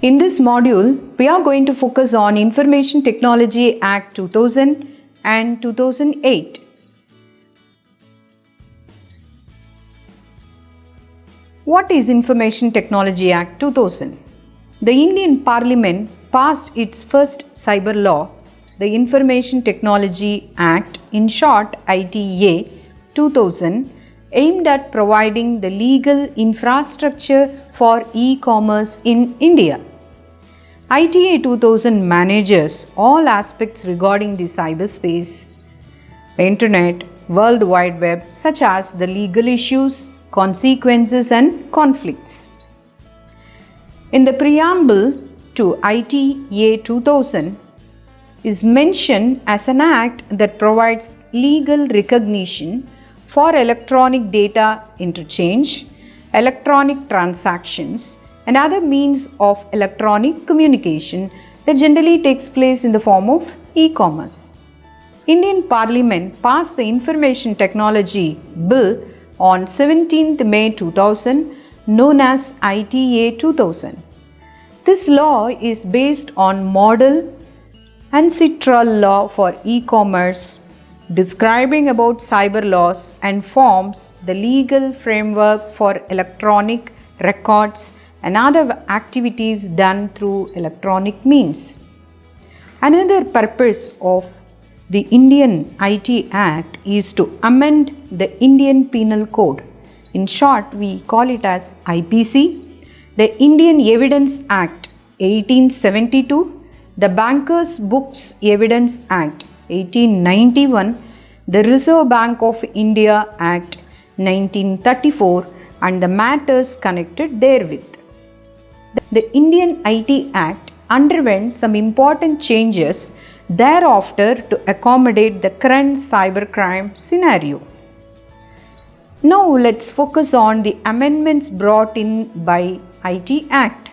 In this module, we are going to focus on Information Technology Act 2000 and 2008. What is Information Technology Act 2000? The Indian Parliament passed its first cyber law, the Information Technology Act, in short ITA 2000, aimed at providing the legal infrastructure for e-commerce in India. ITA 2000 manages all aspects regarding the cyberspace, Internet, World Wide Web, such as the legal issues, consequences and conflicts. In the preamble to ITA 2000 is mentioned as an act that provides legal recognition for electronic data interchange, electronic transactions, and other means of electronic communication that generally takes place in the form of e-commerce. Indian Parliament passed the Information Technology Bill on 17th May 2000, known as ITA 2000. This law is based on Model Ancestral Law for e-commerce, describing about cyber laws, and forms the legal framework for electronic records and other activities done through electronic means. Another purpose of the Indian IT Act is to amend the Indian Penal Code. In short, we call it as IPC, the Indian Evidence Act 1872, the Bankers Books Evidence Act 1891, the Reserve Bank of India Act 1934, and the matters connected therewith. The Indian IT Act underwent some important changes thereafter to accommodate the current cybercrime scenario. Now let's focus on the amendments brought in by IT Act.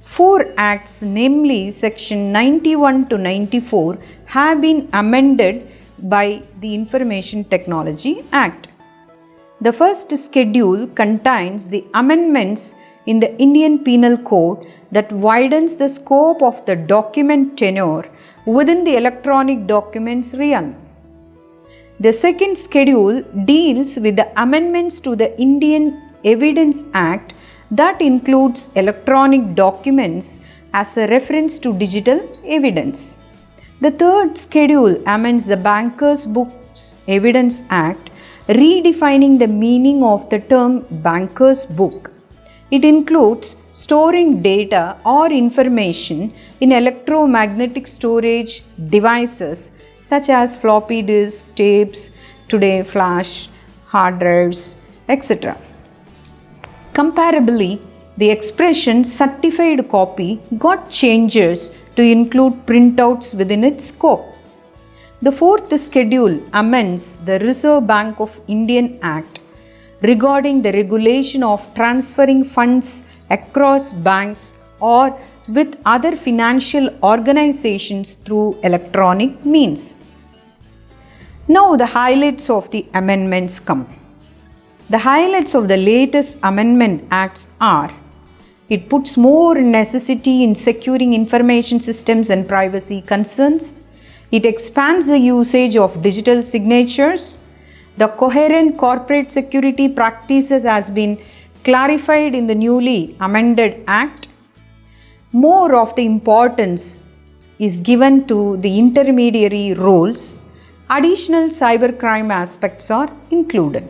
4 acts, namely section 91 to 94, have been amended by the Information Technology Act. The first schedule contains the amendments in the Indian Penal Code that widens the scope of the document tenure within the electronic documents realm. The second schedule deals with the amendments to the Indian Evidence Act that includes electronic documents as a reference to digital evidence. The third schedule amends the Bankers Books Evidence Act, redefining the meaning of the term banker's book. It includes storing data or information in electromagnetic storage devices such as floppy disk, tapes, today flash, hard drives, etc. Comparably, the expression certified copy got changes to include printouts within its scope. The fourth schedule amends the Reserve Bank of India Act regarding the regulation of transferring funds across banks or with other financial organizations through electronic means. Now the highlights of the amendments come. The highlights of the latest amendment acts are: it puts more necessity in securing information systems and privacy concerns. It expands the usage of digital signatures. The coherent corporate security practices has been clarified in the newly amended Act. More of the importance is given to the intermediary roles. Additional cybercrime aspects are included.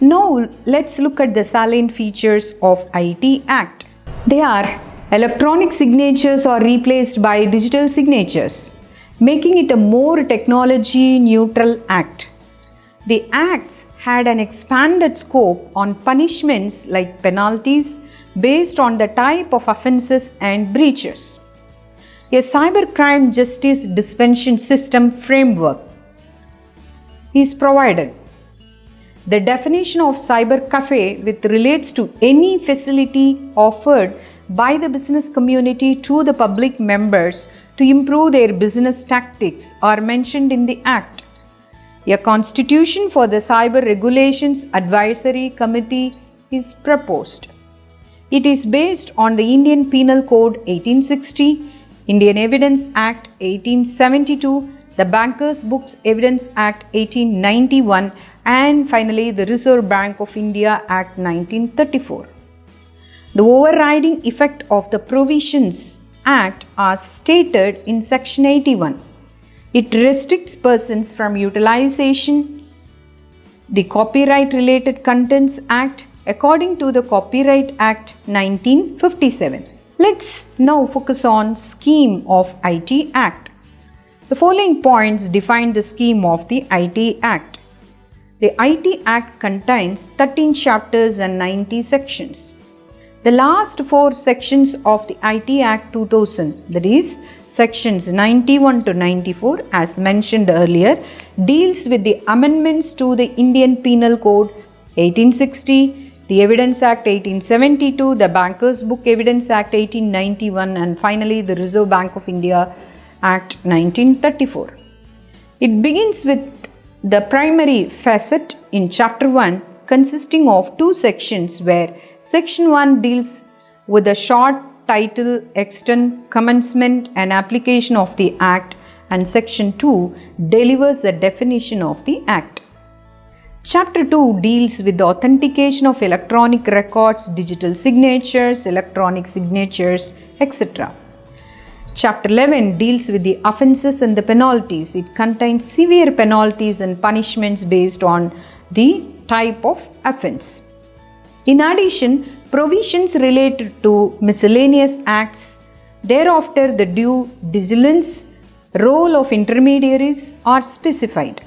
Now let's look at the salient features of IT Act. They are: electronic signatures are replaced by digital signatures, making it a more technology neutral act. The acts had an expanded scope on punishments like penalties based on the type of offences and breaches. A cybercrime justice dispensation system framework is provided. The definition of cyber cafe, which relates to any facility offered by the business community to the public members to improve their business tactics, are mentioned in the Act. A constitution for the Cyber Regulations Advisory Committee is proposed. It is based on the Indian Penal Code 1860, Indian Evidence Act 1872, the Bankers Books Evidence Act 1891, and finally the Reserve Bank of India Act 1934. The overriding effect of the Provisions Act are stated in Section 81. It restricts persons from utilization the Copyright Related Contents Act according to the Copyright Act 1957. Let's now focus on scheme of IT Act. The following points define the scheme of the IT Act. The IT Act contains 13 chapters and 90 sections. The last 4 sections of the IT Act 2000, that is sections 91 to 94 as mentioned earlier, deals with the amendments to the Indian Penal Code 1860, the Evidence Act 1872, the Bankers Book Evidence Act 1891, and finally the Reserve Bank of India Act 1934. It begins with the primary facet in Chapter 1 consisting of 2 sections where Section 1 deals with the short title, extent, commencement and application of the Act, and Section 2 delivers the definition of the Act. Chapter 2 deals with the authentication of electronic records, digital signatures, electronic signatures, etc. Chapter 11 deals with the offences and the penalties. It contains severe penalties and punishments based on the type of offence. In addition, provisions related to miscellaneous acts, thereafter the due diligence, role of intermediaries are specified.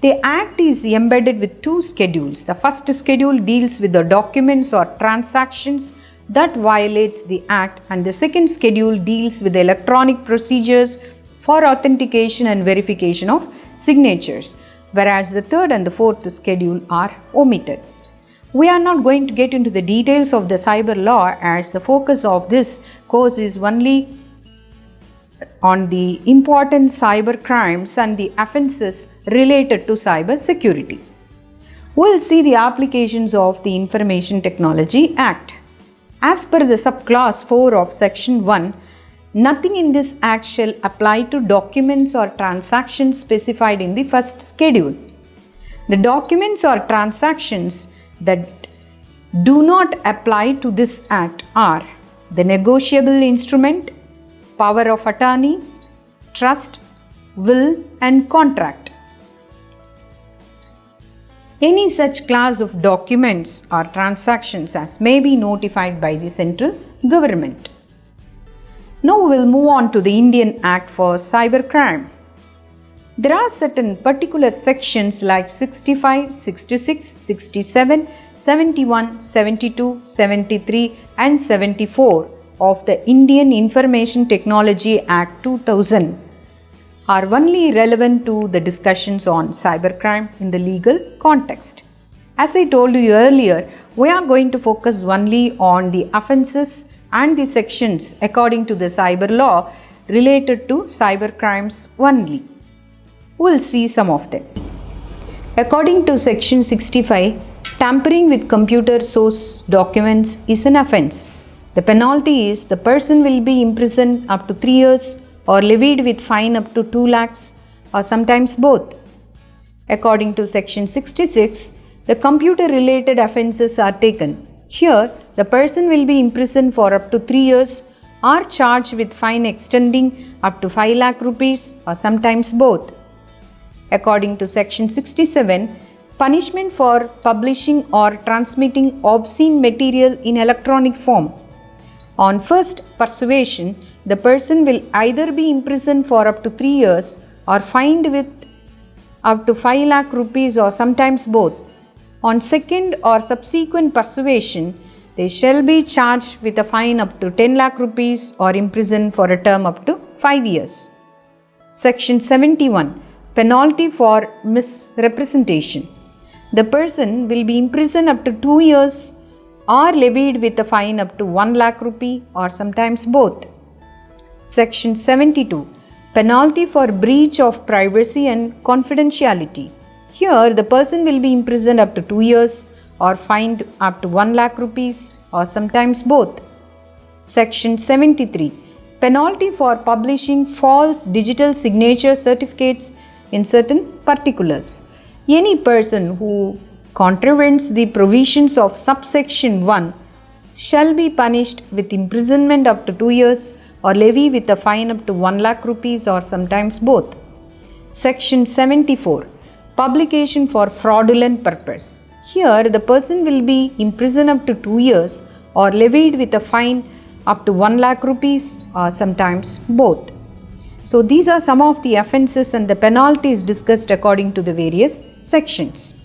The Act is embedded with 2 schedules. The first schedule deals with the documents or transactions that violates the Act, and the second schedule deals with the electronic procedures for authentication and verification of signatures, whereas the third and the fourth schedule are omitted. We are not going to get into the details of the cyber law as the focus of this course is only on the important cyber crimes and the offences related to cyber security. We will see the applications of the Information Technology Act. As per the subclass 4 of Section 1, nothing in this Act shall apply to documents or transactions specified in the first schedule. The documents or transactions that do not apply to this Act are the negotiable instrument, power of attorney, trust, will, and contract. Any such class of documents or transactions as may be notified by the central government. Now we will move on to the Indian Act for Cybercrime. There are certain particular sections like 65, 66, 67, 71, 72, 73 and 74 of the Indian Information Technology Act 2000 are only relevant to the discussions on cybercrime in the legal context. As I told you earlier, we are going to focus only on the offences and the sections according to the cyber law related to cybercrimes only. We will see some of them. According to Section 65, tampering with computer source documents is an offence. The penalty is the person will be imprisoned up to 3 years or levied with fine up to 2 lakhs or sometimes both. According to Section 66, the computer related offences are taken. Here, the person will be imprisoned for up to 3 years or charged with fine extending up to 5 lakh rupees or sometimes both. According to Section 67, punishment for publishing or transmitting obscene material in electronic form. On first persuasion, the person will either be imprisoned for up to 3 years or fined with up to 5 lakh rupees or sometimes both. On second or subsequent persuasion, they shall be charged with a fine up to 10 lakh rupees or imprisoned for a term up to 5 years. Section 71. Penalty for misrepresentation. The person will be imprisoned up to 2 years or levied with a fine up to 1 lakh rupee or sometimes both. Section 72. Penalty for breach of privacy and confidentiality. Here, the person will be imprisoned up to 2 years or fined up to 1 lakh rupees or sometimes both. Section 73. Penalty for publishing false digital signature certificates in certain particulars. Any person who contravenes the provisions of subsection 1 shall be punished with imprisonment up to 2 years or levy with a fine up to 1 lakh rupees or sometimes both. Section 74. Publication for fraudulent purpose. Here the person will be imprisoned up to 2 years or levied with a fine up to 1 lakh rupees or sometimes both. So these are some of the offences and the penalties discussed according to the various sections.